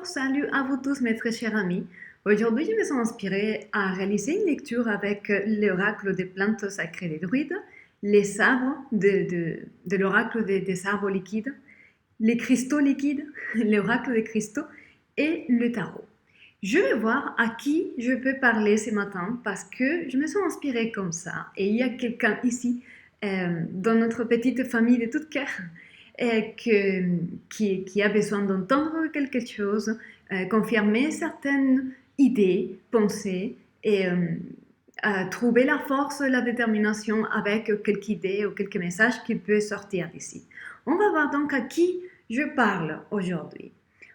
Alors, salut à vous tous, mes très chers amis. Aujourd'hui, je me suis inspirée à réaliser une lecture avec l'oracle des plantes sacrées des druides, les arbres de l'oracle des arbres liquides, les cristaux liquides, l'oracle des cristaux et le tarot. Je vais voir à qui je peux parler ce matin parce que je me suis inspirée comme ça. Et il y a quelqu'un ici, dans notre petite famille de tout cœur, qui a besoin d'entendre quelque chose, confirmer certaines idées, pensées et trouver la force et la détermination avec quelques idées ou quelques messages qui peuvent sortir d'ici. On va voir donc à qui je parle aujourd'hui.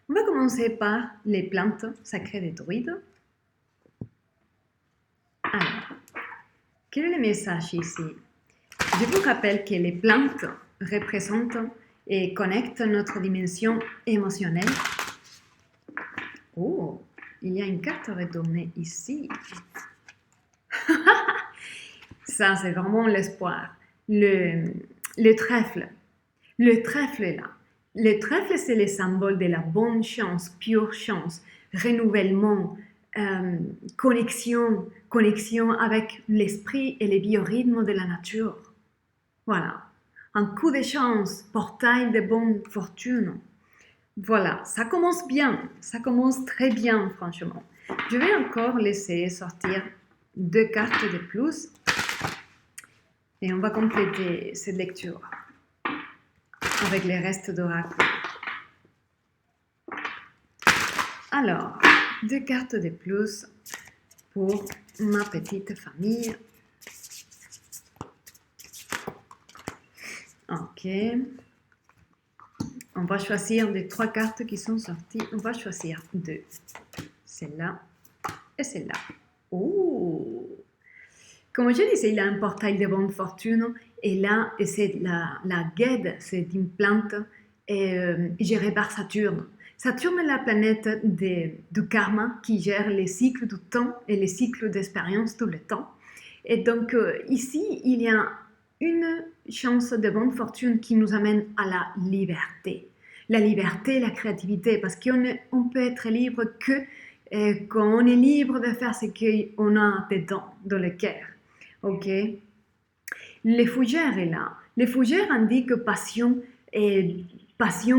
On va commencer par les plantes sacrées des druides. Alors, quel est le message ici? Je vous rappelle que les plantes représentent et connectent notre dimension émotionnelle. Oh, il y a une carte retournée ici. Ça, c'est vraiment l'espoir. Le trèfle. Le trèfle est là. Le trèfle, c'est le symbole de la bonne chance, pure chance, renouvellement, connexion avec l'esprit et les biorhythmes de la nature. Voilà. Un coup de chance, portail de bonne fortune. Voilà, ça commence bien, ça commence très bien, franchement. Je vais encore laisser sortir 2 cartes de plus et on va compléter cette lecture avec les restes d'oracle. Alors, 2 cartes de plus pour ma petite famille. Ok. On va choisir les 3 cartes qui sont sorties. On va choisir 2. Celle-là et celle-là. Oh! Comme je disais, il y a un portail de bonne fortune. Et là, c'est la guêpe, c'est une plante gérée par Saturne. Saturne est la planète du karma qui gère les cycles du temps et les cycles d'expérience tout le temps. Et donc, ici, il y a une chance de bonne fortune qui nous amène à la liberté. La liberté, la créativité, parce qu'on peut être libre que quand on est libre de faire ce qu'on a dedans, dans le cœur. Ok? Les fougères est là. Les fougères indiquent passion,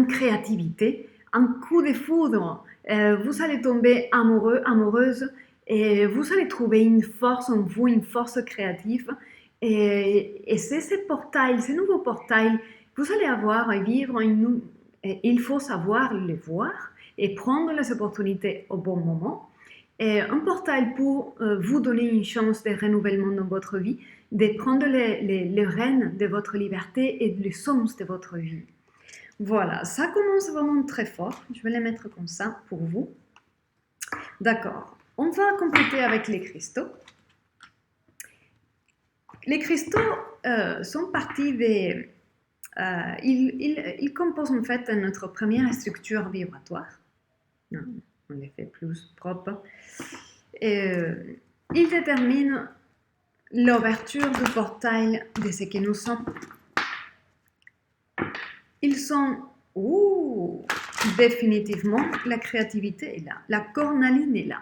créativité. Un coup de foudre, vous allez tomber amoureux, amoureuse, et vous allez trouver une force en vous, une force créative. Et c'est ce portail, ce nouveau portail, vous allez avoir et vivre il faut savoir le voir et prendre les opportunités au bon moment. Et un portail pour vous donner une chance de renouvellement dans votre vie, de prendre les rênes de votre liberté et le sens de votre vie. Voilà, ça commence vraiment très fort. Je vais les mettre comme ça pour vous. D'accord, on va compléter avec les cristaux. Les cristaux sont partis des... ils composent en fait notre première structure vibratoire. Non, on les fait plus propres. Ils déterminent l'ouverture du portail de ce que nous sommes. Ils sont... définitivement, la créativité est là. La cornaline est là.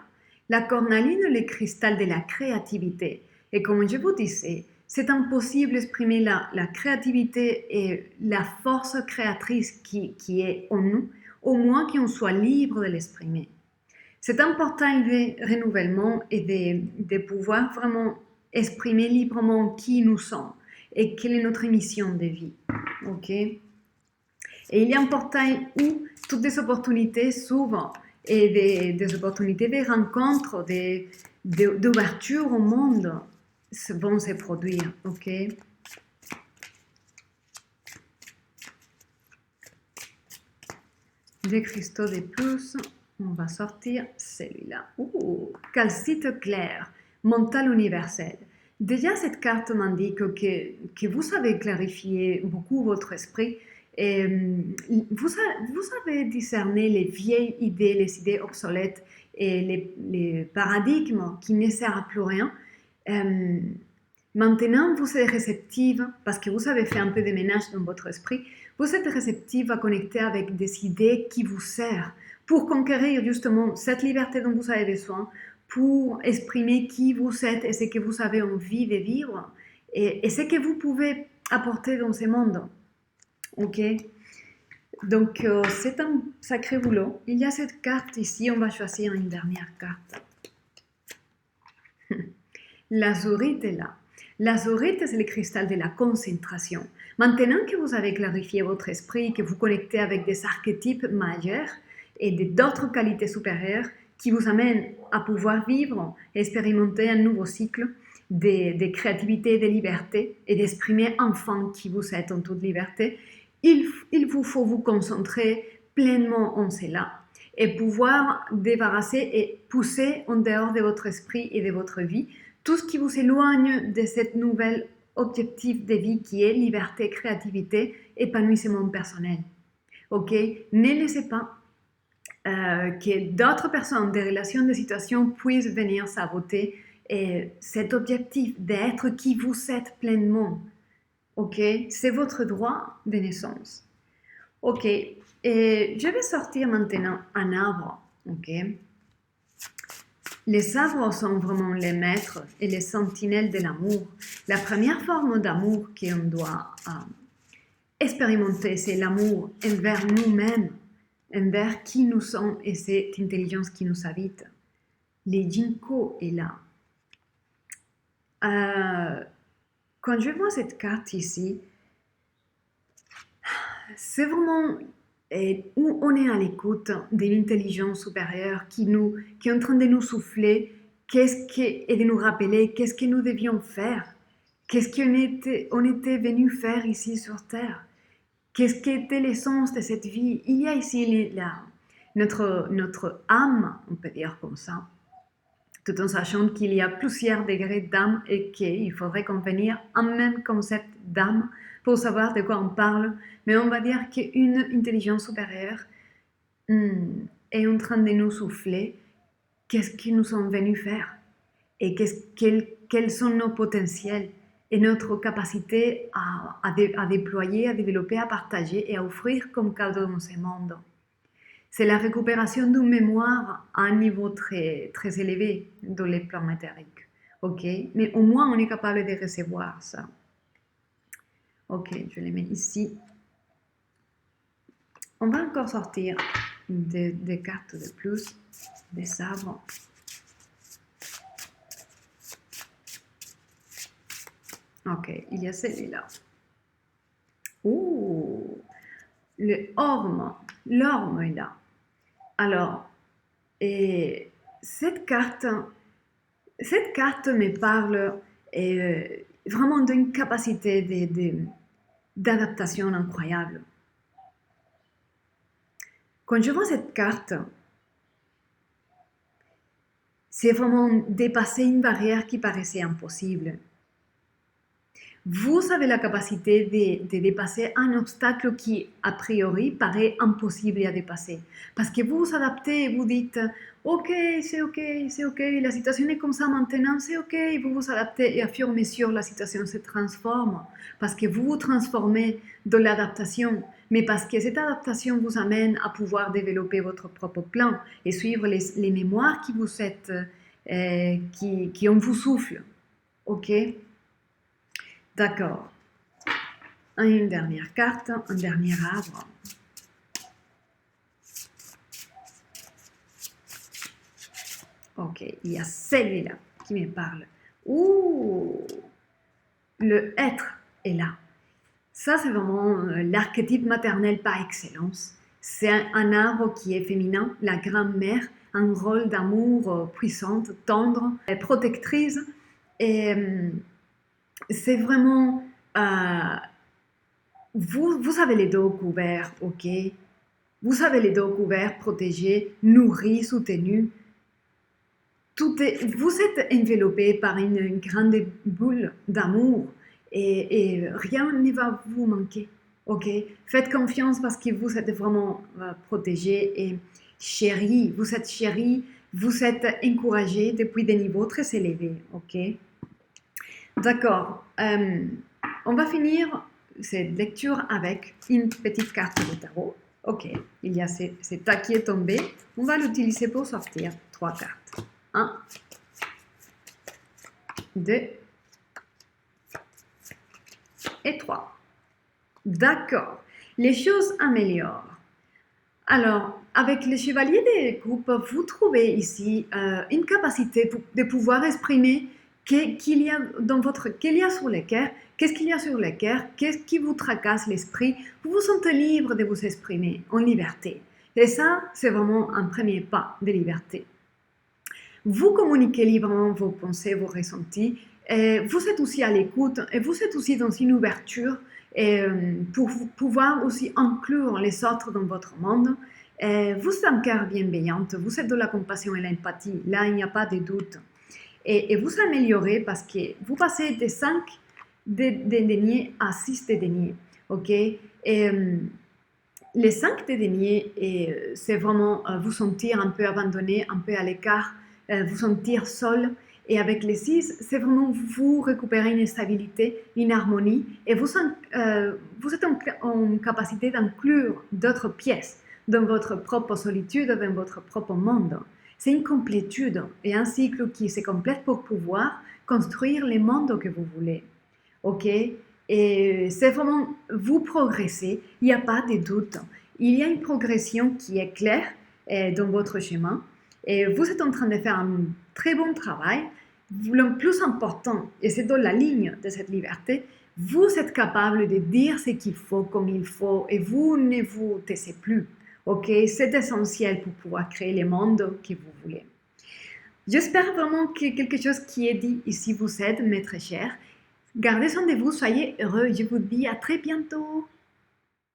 La cornaline est le cristal de la créativité. Et comme je vous disais, c'est impossible d'exprimer la créativité et la force créatrice qui est en nous, au moins qu'on soit libre de l'exprimer. C'est un portail de renouvellement et de pouvoir vraiment exprimer librement qui nous sommes et quelle est notre mission de vie. Ok? Et il y a un portail où toutes les opportunités s'ouvrent et des opportunités de rencontres, d'ouverture au monde vont se produire. Ok? Des cristaux de plus. On va sortir celui-là. Calcite clair, mental universel. Déjà, cette carte m'indique que vous savez clarifier beaucoup votre esprit. Et vous savez discerner les vieilles idées, les idées obsolètes et les paradigmes qui ne servent à plus rien. Maintenant, vous êtes réceptive, parce que vous avez fait un peu de ménage dans votre esprit, vous êtes réceptive à connecter avec des idées qui vous servent pour conquérir justement cette liberté dont vous avez besoin, pour exprimer qui vous êtes et ce que vous avez envie de vivre et ce que vous pouvez apporter dans ce monde. Ok? Donc, c'est un sacré boulot. Il y a cette carte ici, on va choisir une dernière carte. L'azurite est là. L'azurite, c'est le cristal de la concentration. Maintenant que vous avez clarifié votre esprit, que vous connectez avec des archétypes majeurs et d'autres qualités supérieures qui vous amènent à pouvoir vivre et expérimenter un nouveau cycle de créativité et de liberté et d'exprimer enfin qui vous êtes en toute liberté, il vous faut vous concentrer pleinement en cela et pouvoir débarrasser et pousser en dehors de votre esprit et de votre vie tout ce qui vous éloigne de cette nouvelle objectif de vie qui est liberté, créativité, épanouissement personnel. Ok? Ne laissez pas que d'autres personnes, des relations, des situations puissent venir saboter cet objectif d'être qui vous êtes pleinement. Ok? C'est votre droit de naissance. Ok? Et je vais sortir maintenant un arbre. Ok? Les arbres sont vraiment les maîtres et les sentinelles de l'amour. La première forme d'amour qu'on doit expérimenter, c'est l'amour envers nous-mêmes, envers qui nous sommes et cette intelligence qui nous habite. Les ginkgo est là. Quand je vois cette carte ici, c'est vraiment où on est à l'écoute de l'intelligence supérieure qui est en train de nous souffler, et de nous rappeler qu'est-ce que nous devions faire, qu'est-ce qu'on était venu faire ici sur Terre, qu'est-ce qui était l'essence de cette vie. Il y a ici notre âme, on peut dire comme ça, tout en sachant qu'il y a plusieurs degrés d'âme et qu'il faudrait convenir un même concept d'âme pour savoir de quoi on parle, mais on va dire qu'une intelligence supérieure est en train de nous souffler qu'est-ce que nous sommes venus faire et quels sont nos potentiels et notre capacité à déployer, à développer, à partager et à offrir comme cadeau dans ce monde. C'est la récupération d'une mémoire à un niveau très, très élevé dans les plans matériels. Ok? Mais au moins, on est capable de recevoir ça. Ok, je les mets ici. On va encore sortir des cartes de plus, des sabres. Ok, il y a celui-là. Oh, l'orme est là. Alors, et cette carte me parle vraiment d'une capacité d'adaptation incroyable. Quand je vois cette carte, c'est vraiment dépasser une barrière qui paraissait impossible. Vous avez la capacité de dépasser un obstacle qui, a priori, paraît impossible à dépasser. Parce que vous vous adaptez et vous dites « Ok, c'est ok, la situation est comme ça maintenant, c'est ok ». Vous vous adaptez et à fur et à mesure, la situation se transforme. Parce que vous vous transformez dans l'adaptation. Mais parce que cette adaptation vous amène à pouvoir développer votre propre plan et suivre les mémoires qui vous êtes, qui on vous souffle. Ok ? D'accord. Une dernière carte, un dernier arbre. Ok, il y a celui-là qui me parle. Ouh, le être est là. Ça, c'est vraiment l'archétype maternel par excellence. C'est un arbre qui est féminin, la grand-mère, un rôle d'amour puissante, tendre, protectrice. Et c'est vraiment... vous avez les dos couverts, ok? Vous avez les dos couverts, protégés, nourris, soutenus. Vous êtes enveloppé par une grande boule d'amour et rien ne va vous manquer, ok? Faites confiance parce que vous êtes vraiment protégé et chéri. Vous êtes chéri, vous êtes encouragé depuis des niveaux très élevés, ok? D'accord. On va finir cette lecture avec une petite carte de tarot. Ok, il y a cet tas qui est tombé. On va l'utiliser pour sortir 3 cartes. 1, 2 et 3. D'accord, les choses améliorent. Alors, avec les chevaliers des coupes, vous trouvez ici une capacité de pouvoir exprimer qu'il y a dans votre, qu'il y a sur le cœur, qu'est-ce qu'il y a sur le cœur, qu'est-ce qui vous tracasse l'esprit. Vous vous sentez libre de vous exprimer en liberté. Et ça, c'est vraiment un premier pas de liberté. Vous communiquez librement vos pensées, vos ressentis. Et vous êtes aussi à l'écoute et vous êtes aussi dans une ouverture pour pouvoir aussi inclure les autres dans votre monde. Vous êtes un cœur bienveillante, vous êtes de la compassion et l'empathie. Là, il n'y a pas de doute. Et vous améliorez parce que vous passez de 5 deniers à 6 deniers. Ok? Et les 5 deniers, c'est vraiment vous sentir un peu abandonné, un peu à l'écart, vous sentir seul. Et avec les 6, c'est vraiment vous récupérer une stabilité, une harmonie, et vous êtes en capacité d'inclure d'autres pièces dans votre propre solitude, dans votre propre monde. C'est une complétude et un cycle qui se complète pour pouvoir construire les mondes que vous voulez. Ok? Et c'est vraiment, vous progressez, il n'y a pas de doute. Il y a une progression qui est claire dans votre chemin et vous êtes en train de faire un très bon travail. Le plus important, et c'est dans la ligne de cette liberté, vous êtes capable de dire ce qu'il faut comme il faut et vous ne vous taisez plus. Ok? C'est essentiel pour pouvoir créer le monde que vous voulez. J'espère vraiment que quelque chose qui est dit ici vous aide, mes très chers. Gardez soin de vous, soyez heureux. Je vous dis à très bientôt.